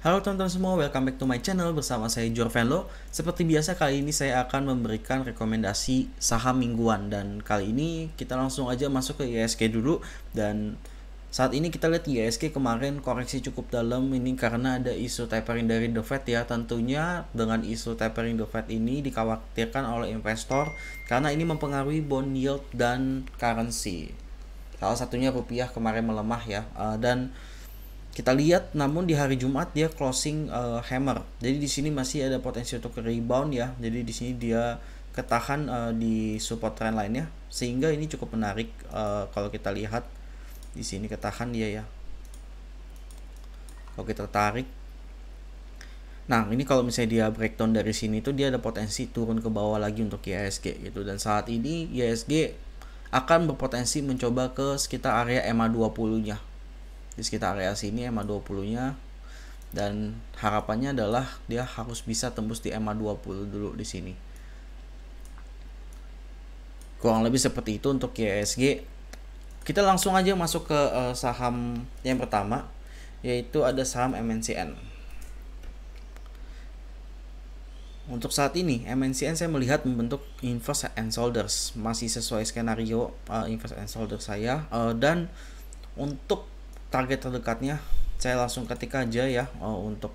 Halo teman-teman semua, welcome back to my channel bersama saya Jorvenlo. Seperti biasa kali ini saya akan memberikan rekomendasi saham mingguan dan kali ini kita langsung aja masuk ke IHSG dulu. Dan saat ini kita lihat IHSG kemarin koreksi cukup dalam ini karena ada isu tapering dari The Fed ya. Tentunya dengan isu tapering The Fed ini dikhawatirkan oleh investor karena ini mempengaruhi bond yield dan currency. Salah satunya rupiah kemarin melemah ya. Dan kita lihat namun di hari Jumat dia closing hammer. Jadi di sini masih ada potensi untuk rebound ya. Jadi di sini dia ketahan di support trend lainnya sehingga ini cukup menarik kalau kita lihat di sini ketahan dia ya. Kalau kita tarik, nah ini kalau misalnya dia breakdown dari sini tuh dia ada potensi turun ke bawah lagi untuk IHSG gitu. Dan saat ini IHSG akan berpotensi mencoba ke sekitar area EMA 20-nya. Di sekitar area sini EMA 20-nya, dan harapannya adalah dia harus bisa tembus di EMA 20 dulu di sini. Kurang lebih seperti itu untuk IHSG. Kita langsung aja masuk ke saham yang pertama, yaitu ada saham MNCN. Untuk saat ini MNCN saya melihat membentuk inverse and shoulders, masih sesuai skenario inverse and shoulders saya. Dan untuk target terdekatnya saya langsung ketik aja ya untuk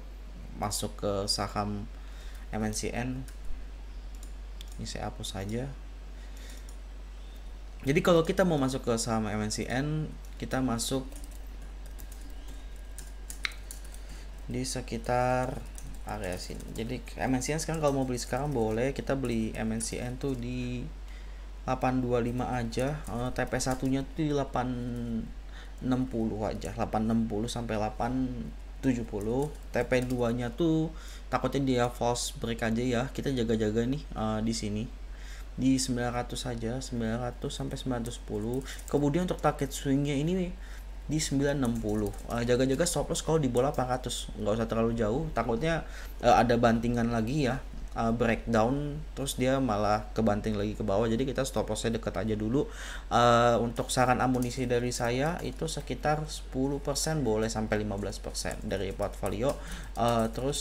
masuk ke saham MNCN. Ini saya hapus saja. Jadi kalau kita mau masuk ke saham MNCN, kita masuk di sekitar area sini. Jadi MNCN sekarang kalau mau beli sekarang boleh, kita beli MNCN tuh di 825 aja. TP1 nya tuh di 860 aja, 860 sampai 870. TP2 nya tuh takutnya dia false break aja ya, kita jaga-jaga nih di sini di 900 saja, 900 sampai 910. Kemudian untuk target swingnya ini di 960. Jaga-jaga stop loss kalau di bola 400, nggak usah terlalu jauh, takutnya ada bantingan lagi ya, breakdown terus dia malah kebanting lagi ke bawah. Jadi kita stop lossnya dekat aja dulu. Untuk saran amunisi dari saya itu sekitar 10% boleh sampai 15% dari portfolio. Terus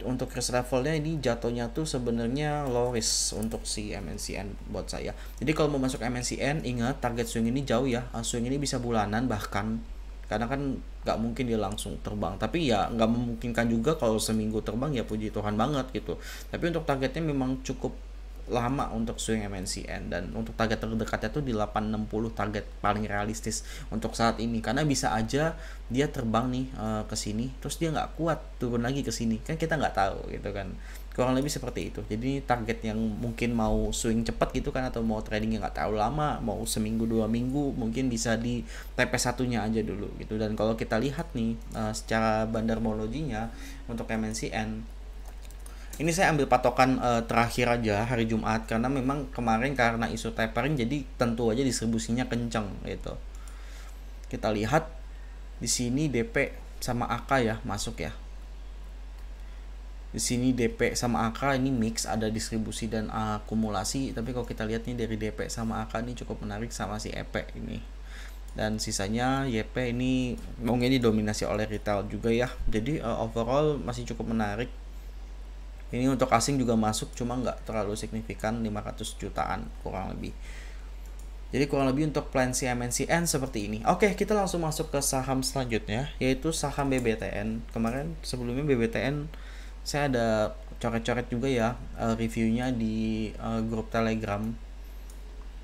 untuk risk levelnya ini jatuhnya tuh sebenarnya low risk untuk si MNCN buat saya. Jadi kalau mau masuk MNCN ingat target swing ini jauh ya, swing ini bisa bulanan bahkan, karena kan nggak mungkin dia langsung terbang, tapi ya nggak memungkinkan juga kalau seminggu terbang, ya puji Tuhan banget gitu. Tapi untuk targetnya memang cukup lama untuk swing MNCN, dan untuk target terdekatnya tuh di 860, target paling realistis untuk saat ini, karena bisa aja dia terbang nih ke sini terus dia nggak kuat turun lagi ke sini, kan kita nggak tahu gitu kan. Kurang lebih seperti itu. Jadi target yang mungkin mau swing cepat gitu kan, atau mau trading yang nggak terlalu lama, mau seminggu 2 minggu, mungkin bisa di TP1 nya aja dulu gitu. Dan kalau kita lihat nih secara bandarmologinya untuk MNCN, ini saya ambil patokan terakhir aja hari Jumat, karena memang kemarin karena isu tapering jadi tentu aja distribusinya kenceng gitu. Kita lihat di sini DP sama AK ya masuk ya. Di sini DP sama AK ini mix, ada distribusi dan akumulasi. Tapi kalau kita lihat nih dari DP sama AK ini cukup menarik, sama si EP ini. Dan sisanya YP ini mungkin didominasi oleh retail juga ya. Jadi overall masih cukup menarik. Ini untuk asing juga masuk, cuma nggak terlalu signifikan, 500 jutaan kurang lebih. Jadi kurang lebih untuk plan MNCN seperti ini. Oke, kita langsung masuk ke saham selanjutnya, yaitu saham BBTN. Kemarin sebelumnya BBTN saya ada coret-coret juga ya reviewnya di grup Telegram.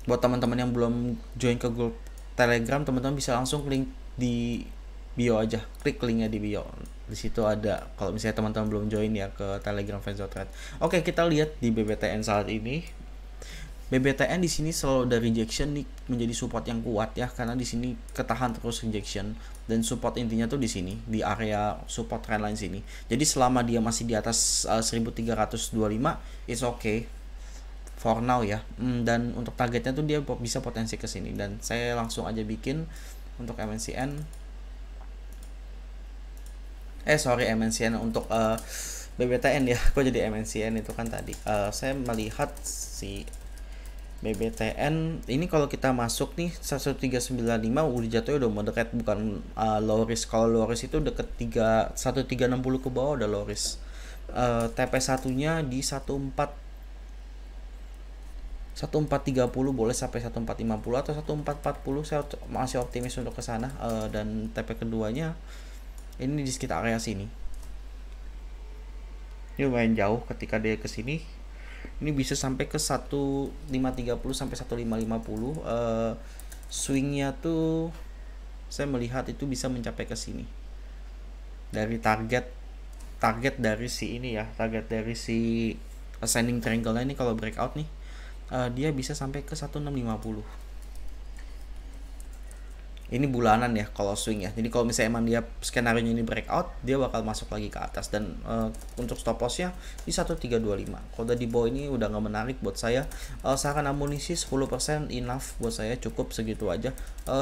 Buat teman-teman yang belum join ke grup Telegram, teman-teman bisa langsung link di bio aja, klik linknya di bio. Di situ ada, kalau misalnya teman-teman belum join ya ke Telegram Fans.Trade. Oke, kita lihat di BBTN saat ini. BBTN di sini selalu ada rejection nih, menjadi support yang kuat ya, karena di sini ketahan terus rejection, dan support intinya tuh di sini di area support trendline sini. Jadi selama dia masih di atas 1325 it's okay for now ya. Dan untuk targetnya tuh dia bisa potensi ke sini, dan saya langsung aja bikin untuk MNCN. MNCN untuk BBTN ya, kok jadi MNCN itu kan tadi. Saya melihat si BBTN ini kalau kita masuk nih 1395 udah jatuhnya udah moderate, bukan low risk. Kalau low risk itu deket 1360 ke bawah udah low risk. TP satunya di 1430 boleh sampai 1450 atau 1440, saya masih optimis untuk ke sana. Dan TP keduanya ini di sekitar area sini. Ini lumayan jauh ketika dia ke sini. Ini bisa sampai ke 1530 sampai 1550. Swingnya tuh saya melihat itu bisa mencapai ke sini. Dari target dari si ini ya, target dari si ascending triangle ini kalau breakout nih, dia bisa sampai ke 1650. Ini bulanan ya kalau swing ya. Jadi kalau misalnya emang dia skenario ini breakout, dia bakal masuk lagi ke atas. Dan untuk stop lossnya di 1325. Kalau udah di bawah ini udah nggak menarik buat saya. Saran amunisi 10% enough buat saya, cukup segitu aja.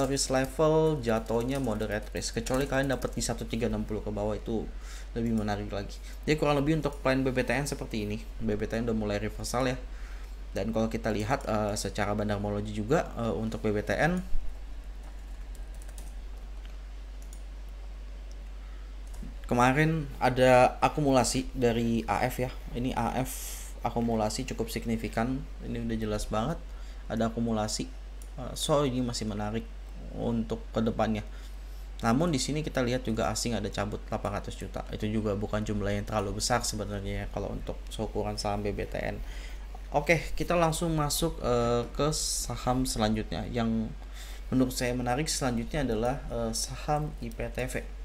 Risk level jatuhnya moderate risk, kecuali kalian dapat di 1360 ke bawah, itu lebih menarik lagi. Jadi kurang lebih untuk plan BBTN seperti ini. BBTN udah mulai reversal ya. Dan kalau kita lihat secara bandarmologi juga untuk BBTN kemarin ada akumulasi dari AF ya. Ini AF akumulasi cukup signifikan. Ini udah jelas banget ada akumulasi. So ini masih menarik untuk kedepannya. Namun di sini kita lihat juga asing ada cabut 800 juta. Itu juga bukan jumlah yang terlalu besar sebenarnya kalau untuk ukuran saham BBTN. Oke, kita langsung masuk ke saham selanjutnya. Yang menurut saya menarik selanjutnya adalah saham IPTV.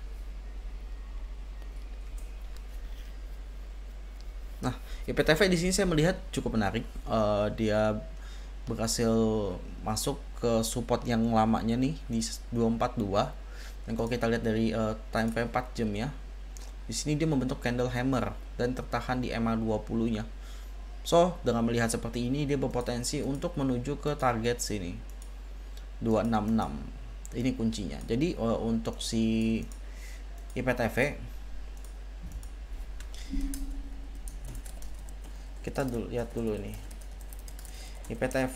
Nah, IPTV di sini saya melihat cukup menarik. Dia berhasil masuk ke support yang lamanya nih di 242. Dan kalau kita lihat dari time frame 4 jam ya, di sini dia membentuk candle hammer dan tertahan di MA20-nya. So, dengan melihat seperti ini dia berpotensi untuk menuju ke target sini 266. Ini kuncinya. Jadi untuk si IPTV kita lihat dulu nih. IPTV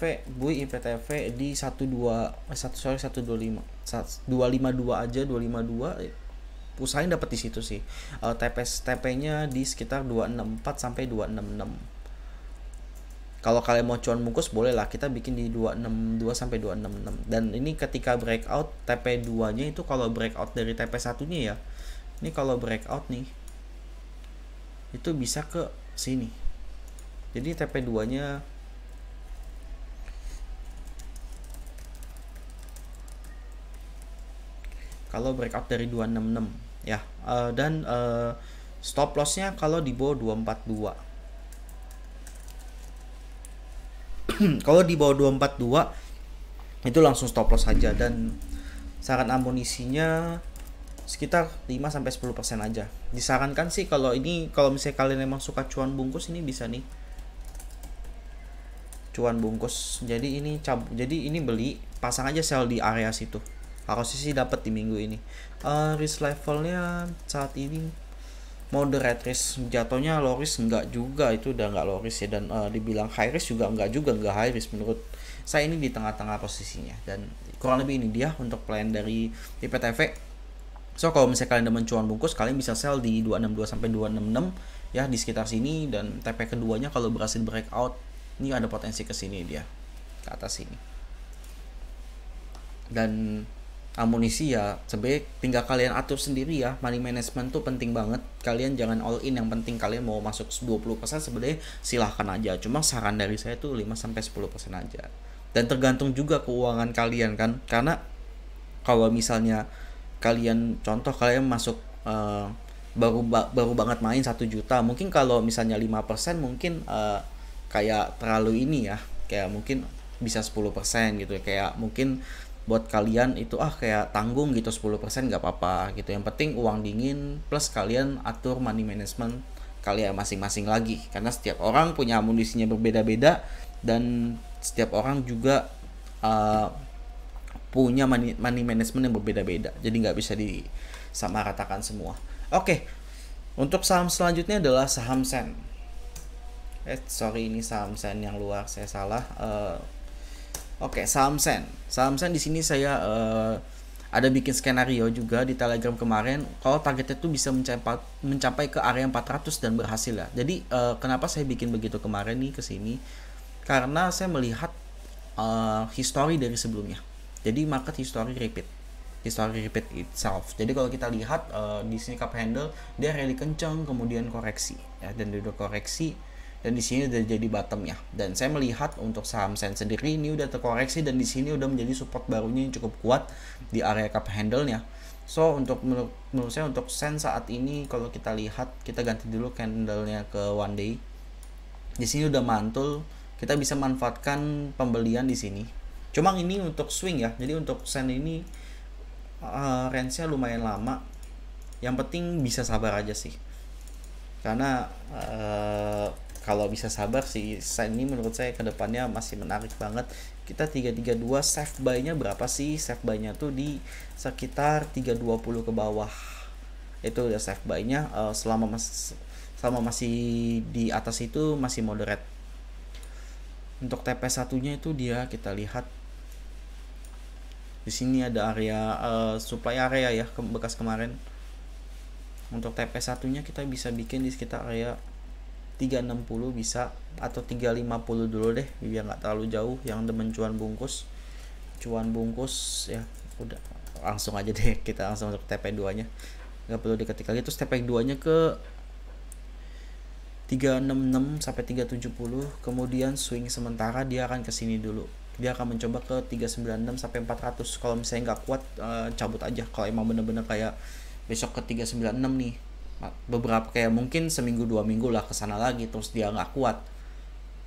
di 125 252 aja, 252 usahain dapat di situ sih. TP-nya di sekitar 264 sampai 266. Kalau kalian mau cuan bungkus boleh lah, kita bikin di 262 sampai 266. Dan ini ketika breakout TP2-nya itu kalau breakout dari TP1-nya ya. Ini kalau breakout nih itu bisa ke sini. Jadi TP2-nya kalau breakout dari 266 ya. Dan stop lossnya kalau di bawah 242. Kalau di bawah 242 itu langsung stop loss saja, dan saran amunisinya sekitar 5-10% aja. Disarankan sih kalau misalnya kalian emang suka cuan bungkus, ini bisa nih cuan bungkus. Jadi ini beli, pasang aja sell di area situ. Harusnya sih dapat di minggu ini. Risk levelnya saat ini moderate risk, jatuhnya low risk enggak juga, itu udah enggak low risk ya. Dan dibilang high risk juga enggak high risk. Menurut saya ini di tengah-tengah posisinya, dan kurang lebih ini dia untuk plan dari IPTV. So kalau misalnya kalian demen cuan bungkus, kalian bisa sell di 262 sampai 266 ya, di sekitar sini. Dan TP keduanya kalau berhasil breakout, ini ada potensi ke sini dia, ke atas sini. Dan amunisi ya sebenarnya tinggal kalian atur sendiri ya. Money management tuh penting banget. Kalian jangan all in, yang penting kalian mau masuk 20% sebenarnya silahkan aja. Cuma saran dari saya tuh 5-10% aja. Dan tergantung juga keuangan kalian kan. Karena kalau misalnya kalian masuk baru banget main 1 juta, mungkin kalau misalnya 5% mungkin kayak terlalu ini ya. Kayak mungkin bisa 10% gitu ya. Kayak mungkin buat kalian itu kayak tanggung gitu, 10% nggak apa-apa gitu. Yang penting uang dingin, plus kalian atur money management kalian masing-masing lagi, karena setiap orang punya amunisinya berbeda-beda, dan setiap orang juga punya money management yang berbeda-beda, jadi nggak bisa disamaratakan semua. Oke, untuk saham selanjutnya adalah saham Sen. Ini saham Sen yang luar, saya salah. Oke, saham Sen. Saham Sen di sini saya ada bikin skenario juga di Telegram kemarin. Kalau targetnya tuh bisa mencapai ke area 400 dan berhasil ya. Jadi kenapa saya bikin begitu kemarin nih ke sini? Karena saya melihat history dari sebelumnya. Jadi market history repeat itself. Jadi kalau kita lihat di sini cup handle dia rally kencang kemudian koreksi ya, dan udah koreksi dan di sini udah jadi bottomnya. Dan saya melihat untuk saham Sen sendiri ini udah terkoreksi dan di sini udah menjadi support barunya yang cukup kuat di area cup handle-nya. So untuk menurut saya untuk Sen saat ini kalau kita lihat, kita ganti dulu candle-nya ke one day. Di sini udah mantul, kita bisa manfaatkan pembelian di sini. Cuma ini untuk swing ya. Jadi untuk Sen ini range-nya lumayan lama. Yang penting bisa sabar aja sih. Karena kalau bisa sabar sih, Sen ini menurut saya kedepannya masih menarik banget. Kita 332 safe buy-nya berapa sih? Safe buy-nya tuh di sekitar 320 ke bawah. Itu udah safe buy-nya. Selama masih di atas itu masih moderate. Untuk TP satunya itu dia kita lihat di sini ada area supply area ya bekas kemarin. Untuk TP satunya kita bisa bikin di sekitar area 360 bisa, atau 350 dulu deh biar nggak terlalu jauh. Yang demen cuan bungkus ya udah langsung aja deh, kita langsung untuk TP 2 nya, nggak perlu diketik lagi. Terus TP 2 nya ke 366 sampai 370, kemudian swing sementara dia akan ke sini dulu, dia akan mencoba ke 396 sampai 400. Kalau misalnya nggak kuat cabut aja. Kalau emang bener-bener kayak besok ke 396 nih, beberapa kayak mungkin seminggu 2 minggu lah kesana lagi, terus dia nggak kuat,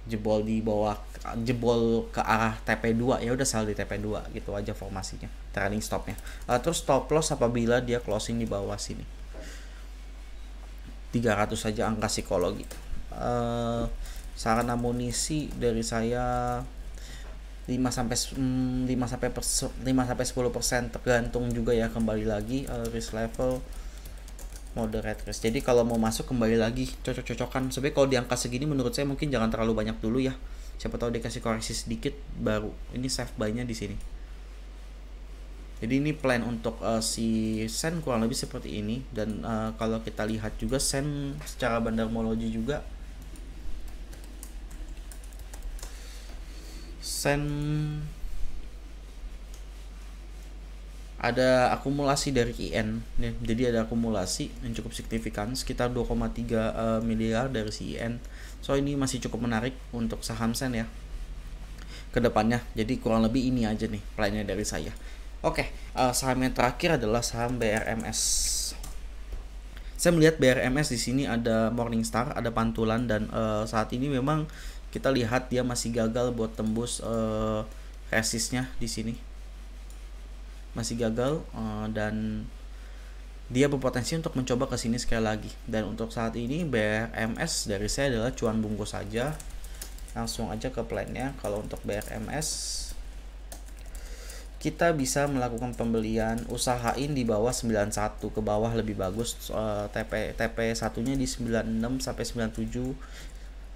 jebol di bawah, jebol ke arah TP2, ya udah sell di TP2 gitu aja formasinya, trailing stopnya. Terus stop loss apabila dia closing di bawah sini 300 saja angka psikologi. Saran amunisi dari saya 5 sampai 10% tergantung juga ya, kembali lagi risk level moderate risk. Jadi kalau mau masuk kembali lagi cocok-cocokan. Sebenarnya kalau di angka segini menurut saya mungkin jangan terlalu banyak dulu ya. Siapa tahu dikasih koreksi sedikit baru ini safe buy-nya di sini. Jadi ini plan untuk si Sen kurang lebih seperti ini. Dan kalau kita lihat juga Sen secara bandarmologi juga, Sen ada akumulasi dari IN nih. Jadi ada akumulasi yang cukup signifikan sekitar 2,3 miliar dari si IN. So ini masih cukup menarik untuk saham Sen ya kedepannya. Jadi kurang lebih ini aja nih plannya dari saya. Oke, saham yang terakhir adalah saham BRMS. Saya melihat BRMS di sini ada Morningstar, ada pantulan, dan saat ini memang kita lihat dia masih gagal buat tembus resistnya di sini. Masih gagal dan dia berpotensi untuk mencoba ke sini sekali lagi. Dan untuk saat ini BRMS dari saya adalah cuan bungkus saja. Langsung aja ke plannya. Kalau untuk BRMS kita bisa melakukan pembelian, usahain di bawah 91 ke bawah lebih bagus. TP satunya di 96 sampai 97.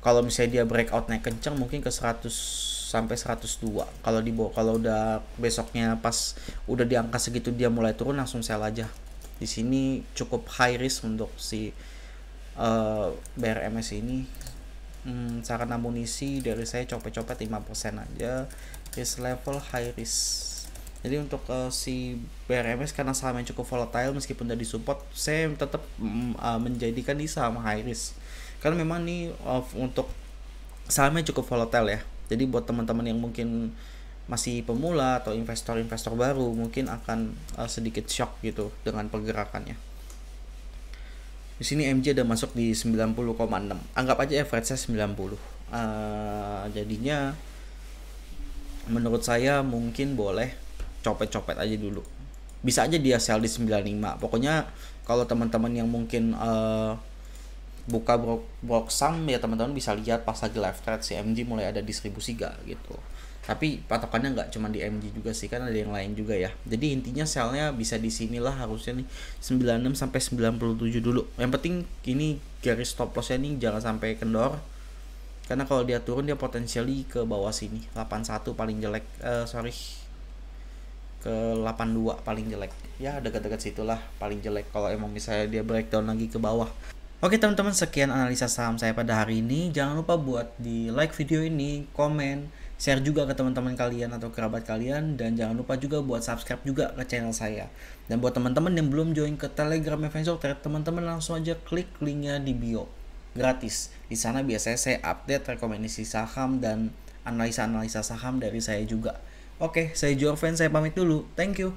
Kalau misalnya dia breakout naik kencang mungkin ke 100 sampai 102. Kalau udah besoknya pas udah di angka segitu dia mulai turun, langsung sell aja. Di sini cukup high risk untuk si BRMS ini. Saran amunisi dari saya copet-copet 5% aja. Risk level high risk. Jadi untuk si BRMS karena saham yang cukup volatile, meskipun udah disupport, saya tetap menjadikan di saham high risk. Karena memang nih untuk sahamnya cukup volatile ya. Jadi buat teman-teman yang mungkin masih pemula atau investor-investor baru mungkin akan sedikit shock gitu dengan pergerakannya. Di sini MJ udah masuk di 90,6. Anggap aja average-nya 90. Jadinya menurut saya mungkin boleh copet-copet aja dulu. Bisa aja dia sell di 95. Pokoknya kalau teman-teman yang mungkin buka brok saham ya, teman-teman bisa lihat pas lagi live trade si MG mulai ada distribusi gak gitu. Tapi patokannya nggak cuma di MG juga sih, kan ada yang lain juga ya. Jadi intinya sellnya bisa di sinilah harusnya nih 96 sampai 97 dulu. Yang penting ini garis stop lossnya nih jangan sampai kendor. Karena kalau dia turun dia potensially ke bawah sini. 81 paling jelek, ke 82 paling jelek. Ya dekat-dekat situlah paling jelek kalau emang misalnya dia breakdown lagi ke bawah. Oke teman-teman, sekian analisa saham saya pada hari ini. Jangan lupa buat di like video ini, komen, share juga ke teman-teman kalian atau kerabat kalian, dan jangan lupa juga buat subscribe juga ke channel saya. Dan buat teman-teman yang belum join ke Telegram Adventure Trade, teman-teman langsung aja klik linknya di bio, gratis. Di sana biasanya saya update rekomendasi saham dan analisa-analisa saham dari saya juga. Oke, saya Jorven, saya pamit dulu. Thank you.